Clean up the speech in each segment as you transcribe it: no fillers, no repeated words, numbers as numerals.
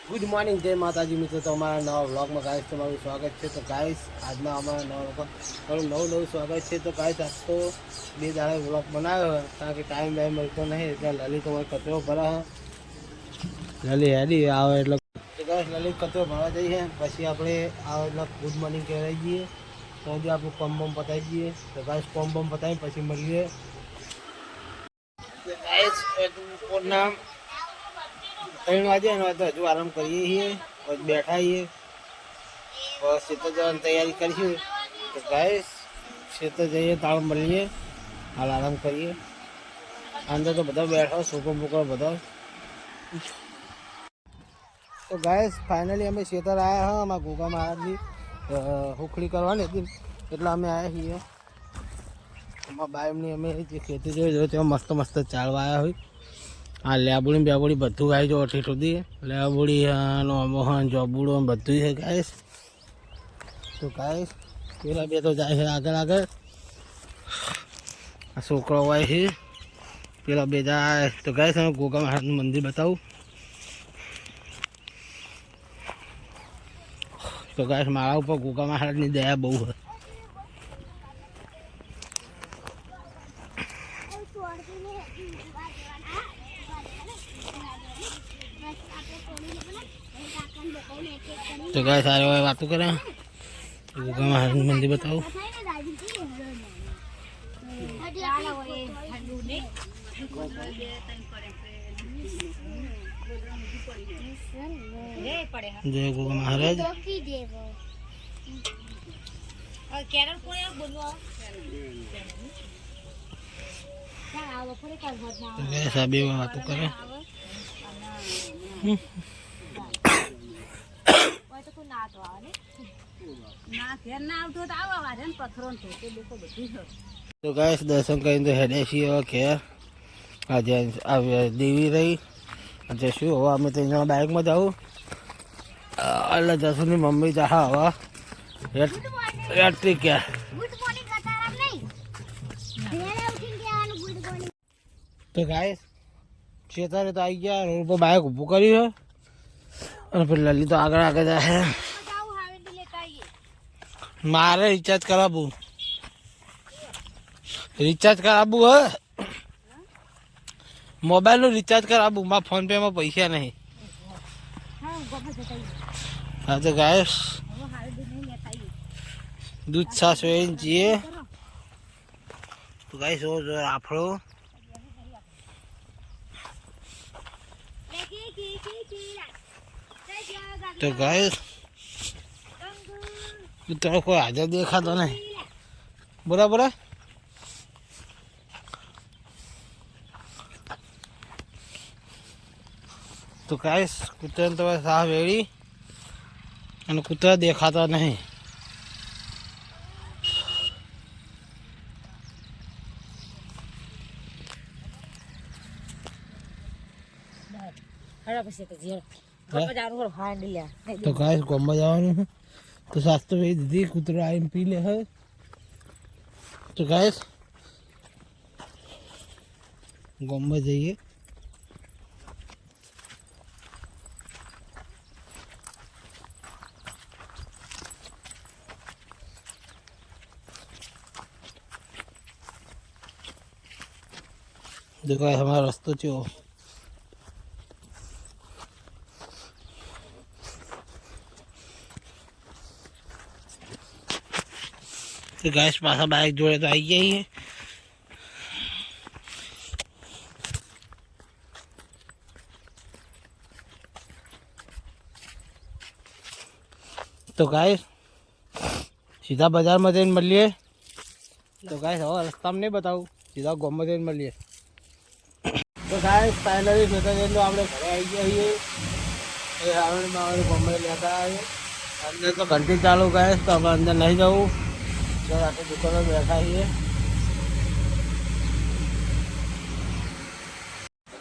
Good morning, જય માતાજી મિત્રો. તો અમારા નવા વ્લોગમાં ગાઈસ તમારું સ્વાગત છે. તો ગાઈસ આજના અમારા નવું સ્વાગત છે. તો ગાઈસ આજ તો 2 દાડા વ્લોગ બનાવ્યો કારણ કે ટાઈમ મળતો નહીં એટલે લલિત અમારે કચરો ભરા લલિત હેડી આવે એટલે ગાઈસ લલિત કચરો ભરવા જઈએ પછી આપણે આવે એટલે ગુડ મોર્નિંગ કહેવાય જઈએ તો હજી આપણું કોમ બોમ પતાવી દઈએ. તો ગાઈસ કોમ બોમ પતાવી પછી મળીએ. ગાઈસ નામ 3 વાગે તો હજુ આરામ કરીએ છીએ, પછી બેઠા છીએ, બસ ખેતર જવાની તૈયારી કરીશું. તો ગાઈસ ખેતર જઈએ તાળ મળીએ, હાલ આરામ કરીએ. અંદર તો બધા બેઠા છોકરો બોકરો બધા. તો ગાઈસ ફાઇનલી અમે ખેતર આવ્યા હા અમારા ગોગા મહારાજની હુખડી કરવાની હતી એટલે અમે આવ્યા છીએ. અમારા બાયમની અમે જે ખેતી જોઈ ત્યાં મસ્ત મસ્ત ચાલવા આવ્યા હોય. આ લેબુડી બેબુડી બધું આવી જો અઠી સુધી લેબુડી મોહન જોબુડો બધું છે ગાઈસ. તો ગાઈસ પેલા બે તો જાય છે આગળ આગળ, આ છોકરો હોય છે પેલા બે જાય. તો ગાઈસ અમે ગોગા મહારાજનું મંદિર બતાવું. તો ગાઈસ મારા ઉપર ગોગા મહારાજની દયા બહુ છે. તો ગાય સારી હોય વાતો કરે ગોગા મહારાજનું મંદિર બતાવું. જય ગોગા મહારાજ. સાબી વાતો કરે. તો ગાઈસ દર્શન કરીને તો હેડે છીએ હવે ઘેર. આજે દેવી રહી આજે શું હવે અમે તો અહીંયા બાઇકમાં જાઉં એટલે જસુની મમ્મી જા હવે ઇલેક્ટ્રિક ક્યાં. તો ગાઈસ ખેતરે તો આવી ગયા, રોડ પર બાઇક ઊભું કર્યું અને પેલી લલી તો આગળ આગળ જાય. મારે રિચાર્જ કરાવવું હે મોબાઈલનું રિચાર્જ કરાવવું. મારા ફોનપેમાં પૈસા નહીં. હા તો ગાઈસ દૂધ છાશ વેચીને જઈએ. તો ગાઈસ જો રાફડો. તો ગાઈસ તો કોઈ હાજર દેખાતો નહીં. બરાબર. તો ગાઈસ કૂતરાને તો સાહ વેળી અને કૂતરા દેખાતા નહીં. તો ગાઈસ ગોમ્બા જવાનું છે તો સાસ્તો વેચી દીધી. કૂતરો આવીને પી લે હવે. તો ગાઈસ ગોમ્બા જઈએ. देखो हमारा रास्ता जो तो गैस पासा बाइक जोड़े तो आई गई है. तो गाइस सीधा बाजार में जैन मिलिए. तो गाइस और रास्ता में नहीं बताऊँ, सीधा गाँव में जैन मिलिए. तो गाइस फाइनली खेतर जैन तो आपने घरे आई गया है. गाँव में लेता है अंदर तो घंटी चालू गाइस. तो अब अंदर नहीं जाऊँ, रात दुकान में बैठा ही है.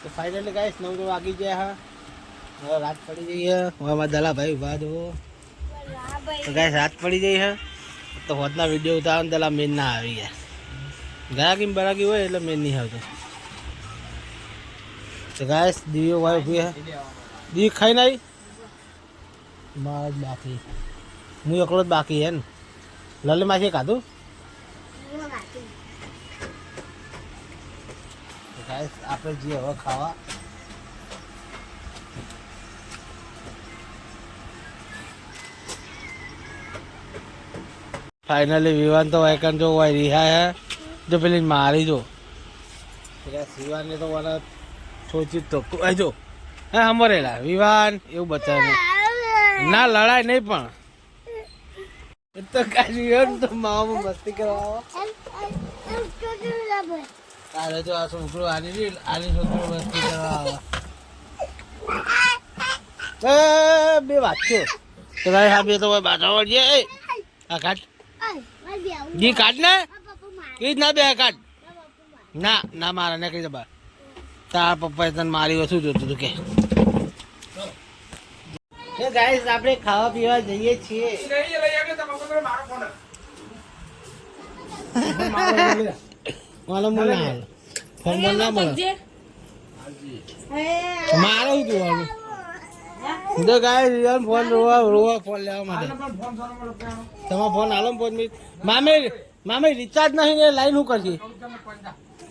तो फाइनली गाइस 9 वागी गया है, रात पड़ी गई है. हमारा दला भाई बाद हो. तो गाइस रात पड़ी गई है तो होतना वीडियो उतार दला मेन ना आ गया. गया कि बड़ा की हुआ એટલે મેન નહીં આવતો. तो गाइस दीवी वाइफ भी है. दी खाई नहीं મારે જ બાકી, હું એકલો જ બાકી હે ને. લલી માસી ખાધું ગાઈસ, આપણે જઈએ હવે ખાવા. ફાઇનલી વિવાન તો વાયકન જો હોય રિહા હે, જો પેલી મારી જો વિવાનને તો મને સોચી તો જો હે હમરેલા વિવાન એવું બતાવે ના લડાય નહીં પણ એ તો કાઢી તો મામા મસ્તી કરવા તારે જો આ છોકરો આની છોકરો મસ્તી કરવા આવે બે વાત છે તો ભાઈ હા બે તો બાધા વળીએ આ કાઢ જી કાઢ ને એ જ ના બે કાઢ ના ના મારા ને કઈ દબા તાર પપ્પાએ તને મારી વસ્તુ જોતું હતું કે ગાઈસ આપણે ખાવા પીવા જઈએ છીએ. મારો મને હાલ ફોન બોલ ના મળે મારે શું જોવાનું તો ગાઈસ રિયલ ફોન રોવા ફોન લેવા માટે તમારો ફોન હાલો 5 મિનિટ મામે રિચાર્જ નહીં ને લાઈન શું કરશે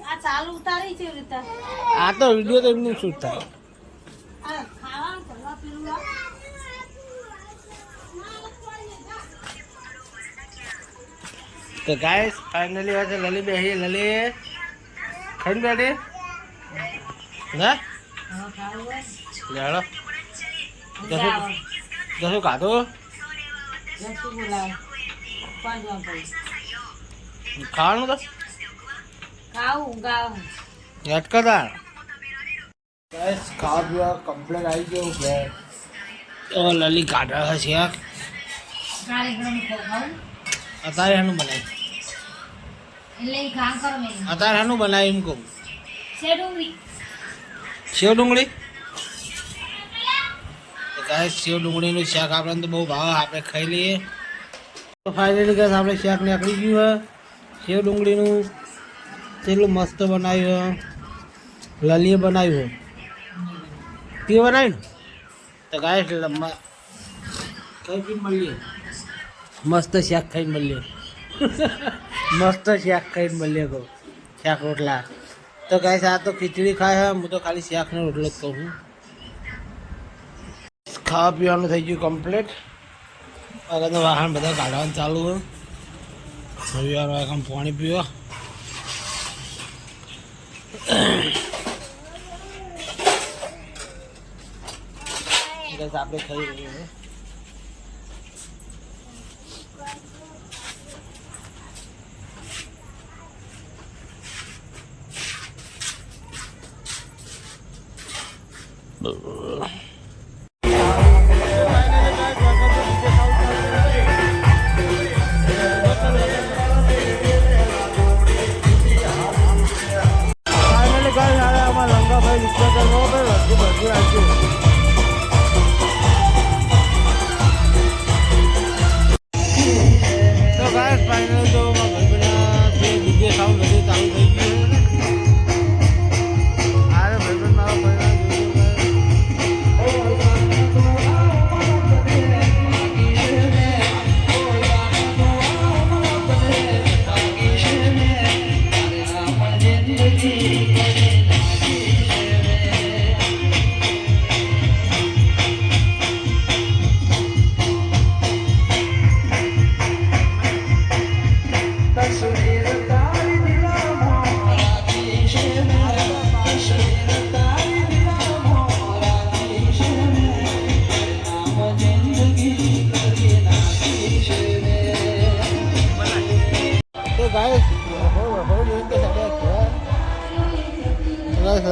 આ ચાલુ ઉતારી છે રીતા આ તો વિડિયો તો એમનું શૂટ થાય આ ખાવાનું કરવા પીલું તો ગાઈસ ફાઇનલી વાસે લલી બેહી લલી ખાઈને બેઠી ના લેડો જશું ખાધું ખાવાનું તો યાદ કરતા ગાઈસ ખાવા પીવા કમ્પ્લેટ આવી ગયું કે લલી કાઢા છે અત્યારે શાનું બનાવ્યું અત્યારે શાનું બનાવ્યું એમ કહું સેવ ડુંગળી ગાય સેવ ડુંગળીનું શાક આપણને તો બહુ ભાવ આપણે ખાઈ લઈએ તો ફાઇનલી ગાય આપણે શાક નીકળી ગયું છે સેવ ડુંગળીનું તેટલું મસ્ત બનાવ્યું લલીએ બનાવ્યું તે બનાવ્યું ને તો ગાય કઈ મળીએ મસ્ત શાક ખાઈને મળીએ મસ્ત શાક ખાઈને મળીએ કહું શાક રોટલા તો ગાય આ તો ખીચડી ખાય હું તો ખાલી શાકનો રોટલો જ કહું ખાવા પીવાનું થઈ ગયું કમ્પ્લીટ આગળ તો વાહન બધા કાઢવાનું ચાલુ હોય રવિવાર વાગમ પાણી પીવા આપણે ખાઈ રહીએ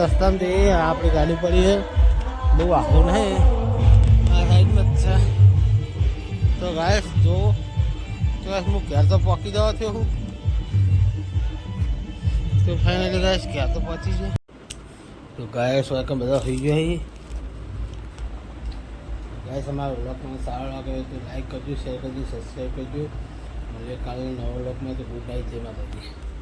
રસ્તામાં જઈએ આપણી ગાડી પડી છે બહુ આખું નહીં આ સાઈડમાં જ છે તો ગાઈસ જો તો હું ઘેર તો પહોંચી જવા થયો હું તો ફાઇનલી ગાઈસ ઘેર તો પહોંચી છે તો ગાઈસ વાયકમ બધા થઈ ગયો અહીં ગાઈસ અમારા વ્લોગમાં સારો લાગે તો લાઈક કરજો શેર કરજો સબસ્ક્રાઈબ કરજો મળીએ કાલે નવા વ્લોગમાં તો ગુડ નાઇટ જય માતાજી.